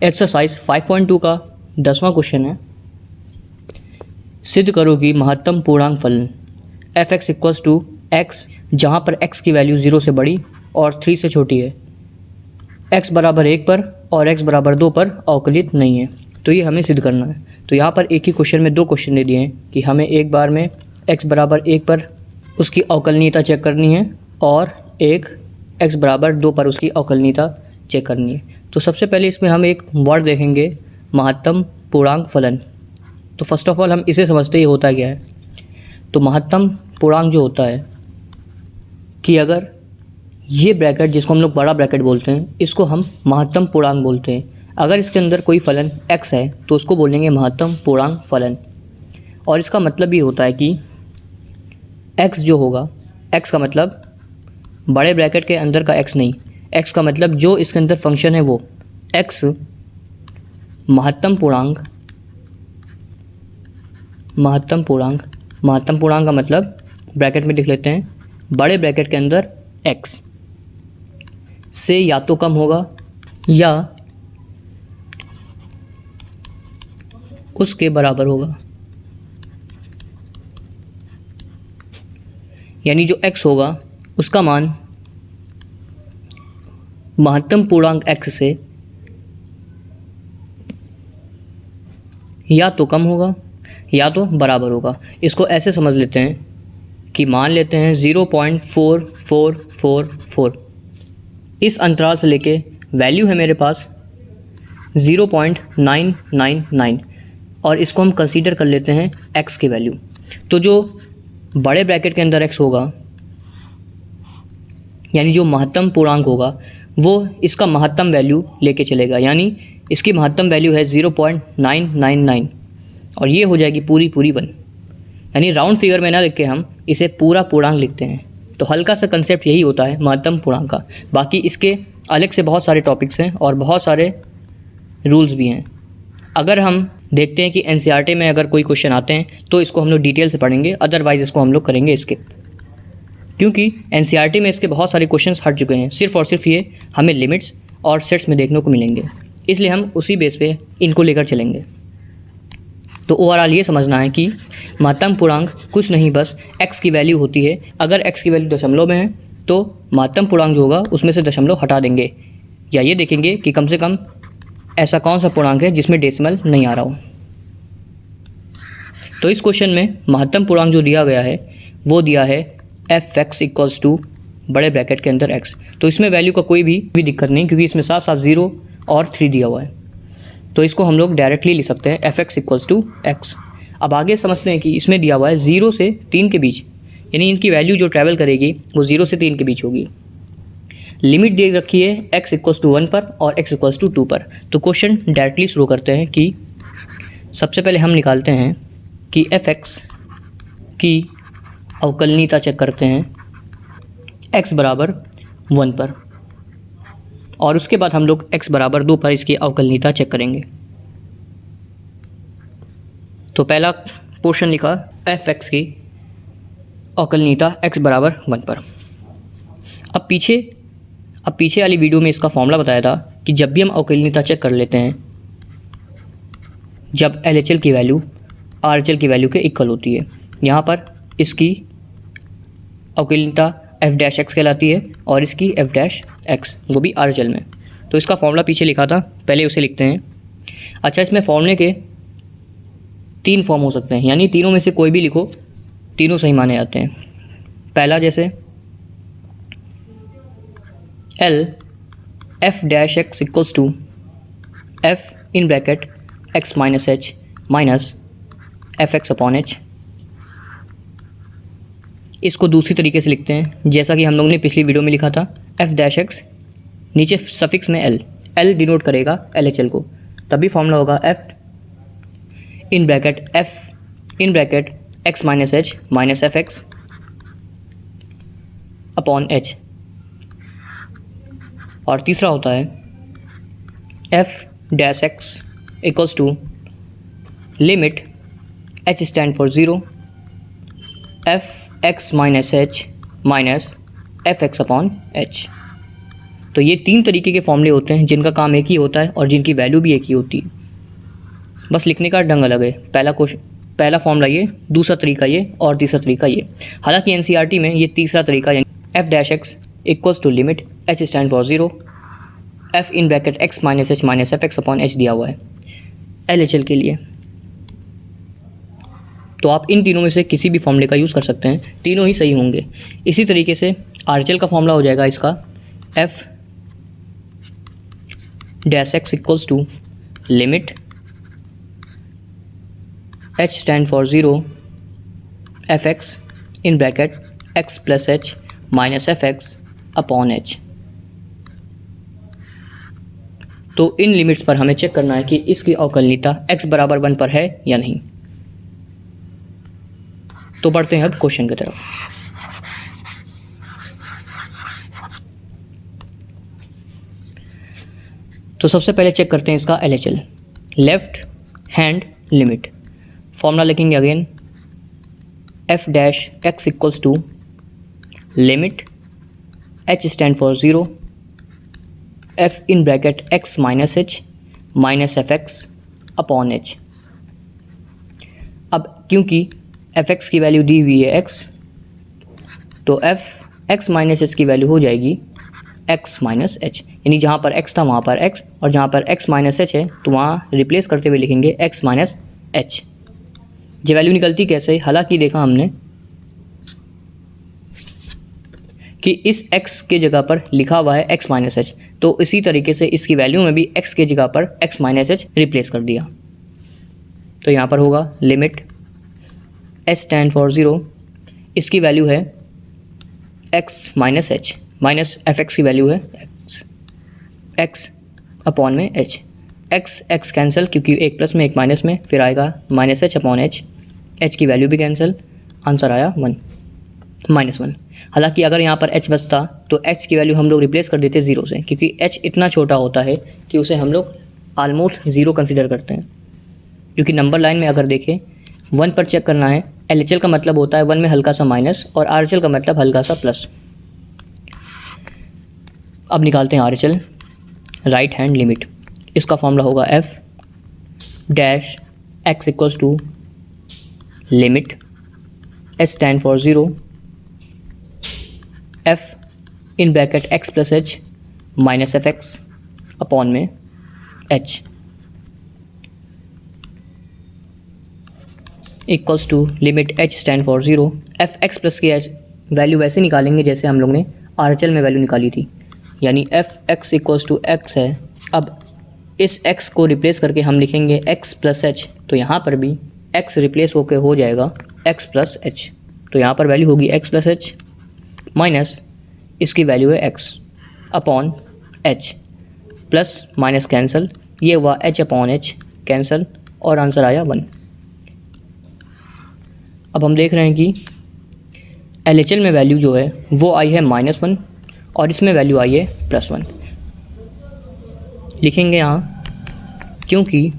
Exercise 5.2 का 10वां question है। सिद्ध करो कि महत्तम पूर्णांक फलन f x equals to x जहाँ पर एक्स की वैल्यू 0 से बड़ी और 3 से छोटी है, एक्स बराबर 1 पर और एक्स बराबर 2 पर अवकलित नहीं है। तो ये हमें सिद्ध करना है। तो यहाँ पर एक ही क्वेश्चन में 2 क्वेश्चन दे दिए हैं कि हमें एक बार में एक्स बराबर 1 पर उसकी अवकलनीयता चेक करनी है और एक एक्स बराबर 2 पर उसकी अवकलनीयता चेक करनी है। तो सबसे पहले इसमें हम एक वर्ड देखेंगे, महत्तम पूर्णांक फलन। तो फर्स्ट ऑफ ऑल हम इसे समझते ही होता क्या है। तो महत्तम पूर्णांक जो होता है कि अगर ये ब्रैकेट जिसको हम लोग बड़ा ब्रैकेट बोलते हैं, इसको हम महत्तम पूर्णांक बोलते हैं। अगर इसके अंदर कोई फलन x है तो उसको बोलेंगे महत्तम पूर्णांक फलन। और इसका मतलब ये होता है कि x जो होगा, x का मतलब बड़े ब्रैकेट के अंदर का x नहीं, x का मतलब जो इसके अंदर फंक्शन है वो x महत्तम पूर्णांक का मतलब ब्रैकेट में लिख लेते हैं, बड़े ब्रैकेट के अंदर x से या तो कम होगा या उसके बराबर होगा। यानी जो x होगा उसका मान महत्तम पूर्णांक x से या तो कम होगा या तो बराबर होगा। इसको ऐसे समझ लेते हैं कि मान लेते हैं 0.4444, इस अंतराल से लेके वैल्यू है मेरे पास 0.999 और इसको हम कंसीडर कर लेते हैं x की वैल्यू। तो जो बड़े ब्रैकेट के अंदर x होगा, यानी जो महत्तम पूर्णांक होगा, वो इसका महत्तम वैल्यू लेके चलेगा। यानी इसकी महत्तम वैल्यू है 0.999 और ये हो जाएगी पूरी 1। यानी राउंड फिगर में ना लिख के हम इसे पूरा पूर्णांक लिखते हैं। तो हल्का सा कंसेप्ट यही होता है महत्तम पूर्णांक का। बाकी इसके अलग से बहुत सारे टॉपिक्स हैं और बहुत सारे रूल्स भी हैं। अगर हम देखते हैं कि एनसीईआरटी में अगर कोई क्वेश्चन आते हैं तो इसको हम लोग डिटेल से पढ़ेंगे, अदरवाइज़ इसको हम लोग करेंगे स्किप, क्योंकि एनसीईआरटी में इसके बहुत सारे क्वेश्चंस हट चुके हैं। सिर्फ और सिर्फ ये हमें लिमिट्स और सेट्स में देखने को मिलेंगे, इसलिए हम उसी बेस पे इनको लेकर चलेंगे। तो ओवरऑल ये समझना है कि महत्तम पूर्णांक कुछ नहीं बस x की वैल्यू होती है। अगर x की वैल्यू दशमलव में है तो महत्तम पूर्णांक जो होगा उसमें से दशमलव हटा देंगे, या ये देखेंगे कि कम से कम ऐसा कौन सा पूर्णांक है जिसमें डेसिमल नहीं आ रहा हो। तो इस क्वेश्चन में महत्तम पूर्णांक जो दिया गया है वो दिया है एफ एक्स इक्वल्स टू बड़े ब्रैकेट के अंदर x। तो इसमें वैल्यू का कोई भी दिक्कत नहीं, क्योंकि इसमें साफ साफ 0 और 3 दिया हुआ है। तो इसको हम लोग डायरेक्टली लिख सकते हैं f x equals to x. अब आगे समझते हैं कि इसमें दिया हुआ है 0 से 3 के बीच, यानी इनकी वैल्यू जो ट्रैवल करेगी वो 0 से 3 के बीच होगी। लिमिट दे रखी है x इक्वल्स टू 1 पर और x इक्वल्स टू 2 पर। तो क्वेश्चन डायरेक्टली शुरू करते हैं कि सबसे पहले हम निकालते हैं कि एफ एक्स की अवकलनीयता चेक करते हैं x बराबर 1 पर, और उसके बाद हम लोग x बराबर 2 पर इसकी अवकलनीयता चेक करेंगे। तो पहला पोर्शन लिखा एफ एक्स की अवकलनीयता x बराबर 1 पर। अब पीछे वाली वीडियो में इसका फॉर्मूला बताया था कि जब भी हम अवकलनीयता चेक कर लेते हैं, जब LHL की वैल्यू RHL की वैल्यू के इक्वल होती है, यहाँ पर इसकी अवकलनीयता f डैश एक्स कहलाती है और इसकी f डैश एक्स, वो भी RHL में। तो इसका फॉर्मूला पीछे लिखा था, पहले उसे लिखते हैं। अच्छा, इसमें फॉर्मूले के 3 फॉर्म हो सकते हैं, यानी तीनों में से कोई भी लिखो, तीनों सही माने जाते हैं। पहला जैसे L f dash x equals to f in bracket x minus h minus F x upon h. इसको दूसरी तरीके से लिखते हैं, जैसा कि हम लोगों ने पिछली वीडियो में लिखा था, f डैश एक्स नीचे सफिक्स में l डिनोट करेगा LHL को, तभी फॉर्मूला होगा f in bracket x minus h minus F x upon h। और तीसरा होता है f dash x equals to limit h stand for 0 f x minus h minus F x upon h. तो ये 3 तरीके के फॉर्मूले होते हैं जिनका काम एक ही होता है और जिनकी वैल्यू भी एक ही होती है, बस लिखने का ढंग अलग है। पहला फॉर्मूला ये, दूसरा तरीका ये और तीसरा तरीका ये। हालांकि एनसीईआरटी में ये तीसरा तरीका यानी f dash x equals to limit H stand for 0 F in bracket x minus H minus F x upon h दिया हुआ है एलएचएल के लिए। तो आप इन तीनों में से किसी भी फॉर्मूले का यूज़ कर सकते हैं, तीनों ही सही होंगे। इसी तरीके से आरएचएल का फॉर्मूला हो जाएगा इसका f dash x equals to limit H stand for 0 F x in bracket x plus H minus F x upon h. तो इन लिमिट्स पर हमें चेक करना है कि इसकी अवकलनीयता x बराबर 1 पर है या नहीं। तो बढ़ते हैं अब क्वेश्चन की तरफ। तो सबसे पहले चेक करते हैं इसका LHL, left hand limit. Formula लिखेंगे again F dash x equals to limit H stand for 0 F in bracket x minus H minus F x upon H. अब क्योंकि एफ एक्स की वैल्यू दी हुई है एक्स, तो एफ एक्स माइनस एच की value हो जाएगी एक्स माइनस एच, यानी जहाँ पर एक्स था वहाँ पर एक्स, और जहाँ पर एक्स माइनस एच है तो वहाँ रिप्लेस करते हुए लिखेंगे एक्स माइनस एच। ये वैल्यू निकलती कैसे? हालांकि देखा हमने कि इस x के जगह पर लिखा हुआ है x माइनस एच, तो इसी तरीके से इसकी वैल्यू में भी x के जगह पर x माइनस एच रिप्लेस कर दिया। तो यहाँ पर होगा लिमिट h स्टैंड फॉर 0, इसकी वैल्यू है x minus H minus F X की वैल्यू है x अपॉन में h। x कैंसिल क्योंकि एक प्लस में एक माइनस में, फिर आएगा minus H upon H, h की वैल्यू भी कैंसिल, आंसर आया 1 माइनस 1। हालांकि अगर यहाँ पर h बचता तो h की वैल्यू हम लोग रिप्लेस कर देते 0 से, क्योंकि h इतना छोटा होता है कि उसे हम लोग आलमोस्ट 0 कंसीडर करते हैं। क्योंकि नंबर लाइन में अगर देखें 1 पर चेक करना है, LHL का मतलब होता है 1 में हल्का सा माइनस और RHL का मतलब हल्का सा प्लस। अब निकालते हैं RHL, राइट हैंड लिमिट। इसका फॉर्मूला होगा F dash x equals to limit H stand for 0 F in bracket x plus H minus F x upon में H equals to limit H stand for 0 F X plus की H value वैसे निकालेंगे जैसे हम लोग ने RHL में value निकाली थी, यानी f x equals to x है। अब इस x को रिप्लेस करके हम लिखेंगे x प्लस एच, तो यहाँ पर भी x रिप्लेस होकर हो जाएगा x प्लस एच, तो यहाँ पर वैल्यू होगी x प्लस एच माइनस इसकी वैल्यू है x upon h, plus minus cancel, ये हुआ h अपॉन h कैंसिल और आंसर आया 1। अब हम देख रहे हैं कि LHL में वैल्यू जो है वो आई है -1 और इसमें वैल्यू आई है +1। लिखेंगे यहाँ क्योंकि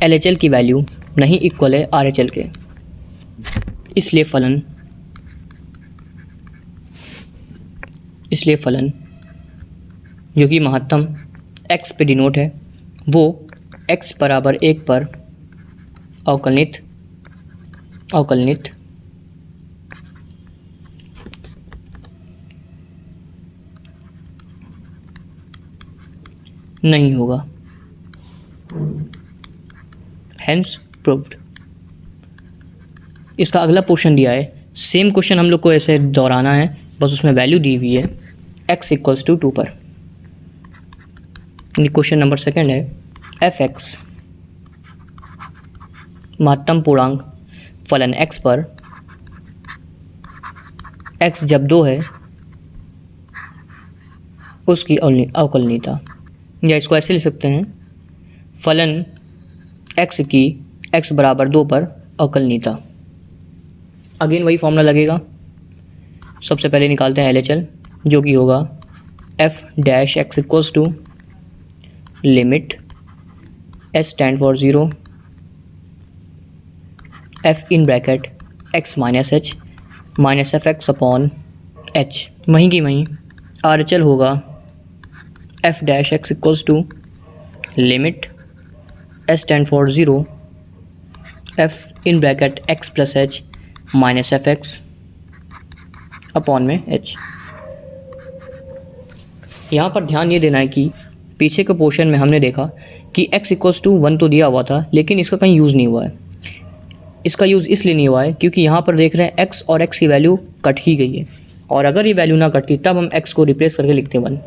LHL की वैल्यू नहीं इक्वल है RHL के, इसलिए फलन जो कि महत्तम x पे डिनोट है वो x बराबर 1 पर अवकलनित नहीं होगा, हैंस प्रूव्ड। इसका अगला क्वेश्चन दिया है, सेम क्वेश्चन हम लोग को ऐसे दोहराना है, बस उसमें वैल्यू दी हुई है x इक्वल्स टू 2 पर। क्वेश्चन नंबर 2 है एफ एक्स महत्तम पूर्णांक फलन x पर x जब 2 है उसकी अवकलनीयता, या इसको ऐसे लिख सकते हैं फलन x की x बराबर 2 पर अवकलनीयता। अगेन वही फॉर्मूला लगेगा, सबसे पहले निकालते हैं LHL जो कि होगा F dash x equals to limit H stand for 0 F in bracket x minus H minus F x upon h वहीं की वहीं RHL होगा f डैश x equals to limit s tend for 0 f in bracket x प्लस h minus F x upon में h। यहाँ पर ध्यान ये देना है कि पीछे के पोर्शन में हमने देखा कि x इक्वल्स टू 1 तो दिया हुआ था, लेकिन इसका कहीं यूज़ नहीं हुआ है। इसका यूज़ इसलिए नहीं हुआ है क्योंकि यहाँ पर देख रहे हैं x और x की वैल्यू कट ही गई है, और अगर ये वैल्यू ना कटती तब हम x को रिप्लेस करके लिखते 1,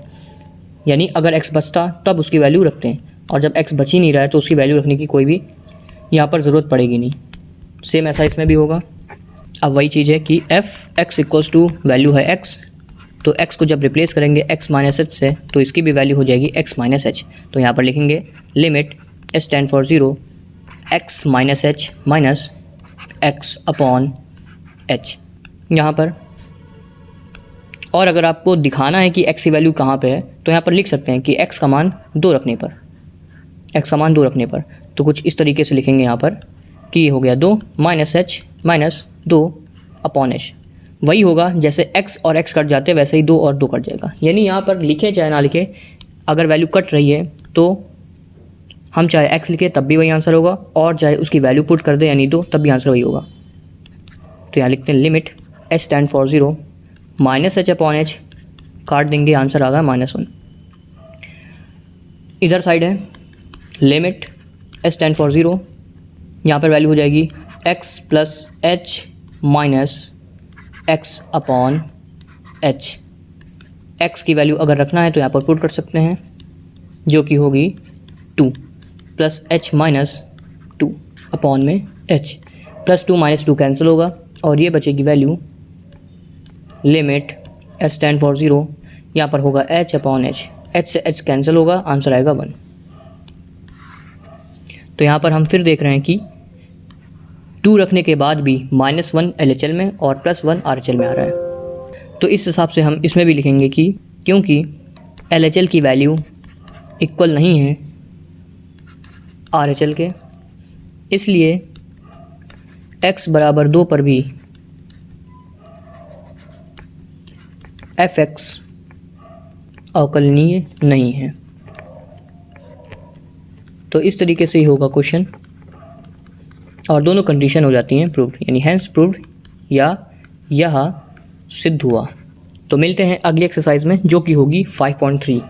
यानी अगर x बचता तब उसकी वैल्यू रखते हैं, और जब x बच ही नहीं रहा है तो उसकी वैल्यू रखने की कोई भी यहाँ पर ज़रूरत पड़ेगी नहीं। सेम ऐसा इसमें भी होगा। अब वही चीज़ है कि f x equals to value है x, तो x को जब रिप्लेस करेंगे x माइनस एच से तो इसकी भी वैल्यू हो जाएगी x माइनस एच। तो यहाँ पर लिखेंगे limit s tend for 0 x minus H minus x upon h यहाँ पर। और अगर आपको दिखाना है कि x की वैल्यू कहाँ पे है तो यहाँ पर लिख सकते हैं कि x का मान 2 रखने पर, x का मान 2 रखने पर तो कुछ इस तरीके से लिखेंगे यहाँ पर कि ये हो गया 2 minus H minus 2 upon H. वही होगा जैसे x और x कट जाते वैसे ही 2 और 2 कट जाएगा, यानी यहाँ पर लिखे चाहे ना लिखे अगर वैल्यू कट रही है तो हम चाहे x लिखे तब भी वही आंसर होगा, और चाहे उसकी वैल्यू पुट कर दे यानी 2 तब भी आंसर वही होगा। तो यहाँ लिखते हैं limit s tend for 0 minus H upon H, काट देंगे आंसर आ गया -1। इधर साइड है लिमिट s टेंड फॉर 0, यहाँ पर वैल्यू हो जाएगी x plus H minus x upon h। x की वैल्यू अगर रखना है तो यहाँ पर पुट कर सकते हैं जो कि होगी 2 प्लस h माइनस 2 अपॉन में h। प्लस 2 माइनस 2 कैंसिल होगा और ये बचेगी value limit s tend for 0, यहाँ पर होगा h अपॉन h, h से h कैंसिल होगा, आंसर आएगा 1। तो यहाँ पर हम फिर देख रहे हैं कि 2 रखने के बाद भी -1 LHL में और +1 RHL में आ रहा है। तो इस हिसाब से हम इसमें भी लिखेंगे कि क्योंकि LHL की वैल्यू इक्वल नहीं है RHL के, इसलिए x बराबर 2 पर भी fx अवकलनीय नहीं है। तो इस तरीके से ही होगा क्वेश्चन, और दोनों कंडीशन हो जाती हैं प्रूव्ड, यानी हैंस प्रूव्ड या यह सिद्ध हुआ। तो मिलते हैं अगली एक्सरसाइज में जो कि होगी 5.3।